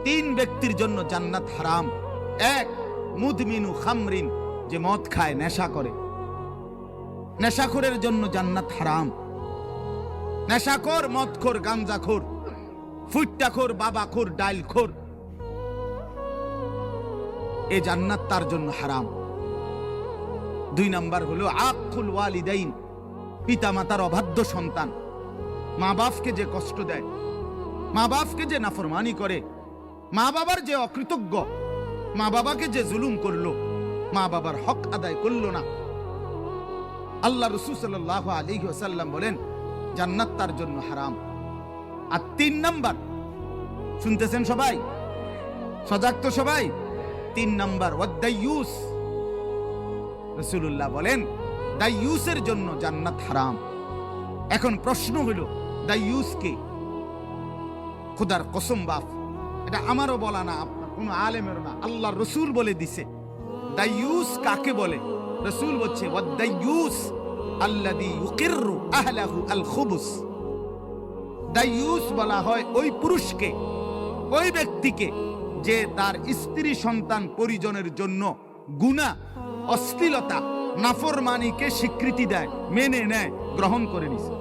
তিন ব্যক্তির জন্য জান্নাত হারাম। এক, মুদমিনু খামরিন, যে মদ খায়, নেশা করে, নেশাখোরের জন্য জান্নাত হারাম। নেশাখোর, মদখোর, গাঞ্জাখোর, ফুট্টাখোর, বাবাখোর, ডাইলখোর, এ জান্নাত তার জন্য হারাম। দুই নাম্বার হলো আকুল ওয়ালিদাইন, পিতা মাতার অবাধ্য সন্তান, মা বাপকে যে কষ্ট দেয়, মা বাপকে যে নাফরমানি করে, মা বাবার যে অকৃতজ্ঞ, মা বাবাকে যে জুলুম করলো, মা বাবার হক আদায় করলো না। আল্লাহ রাসূল সাল্লাল্লাহু আলাইহি ওয়াসাল্লাম বলেন জান্নাত তার জন্য হারাম। আর তিন নাম্বার, শুনতেছেন সবাই? সজাগ তো সবাই? তিন নাম্বার ওয়াদাইয়ুস, রাসূলুল্লাহ বলেন দাইয়ুসের জন্য জান্নাত হারাম। এখন প্রশ্ন হলো দাইয়ুস কে? খোদার কসম বাপ, এটা আমারও বলা না, আপনার কোনো আলেমের না, আল্লাহর রাসূল বলে দিছে। দাইয়ুস কাকে বলে? রাসূল বলছে ওয়াদাইয়ুস আল্লাযী ইউকিররু আহলাহু আল খুবুস। দাইয়ুস বলা হয় ওই পুরুষকে, ওই ব্যক্তিকে যে তার স্ত্রী সন্তান পরিজনের জন্য গুনাহ, অশ্লীলতা, নাফরমানিকে স্বীকৃতি দেয়, মেনে নেয়, গ্রহণ করে নিছে।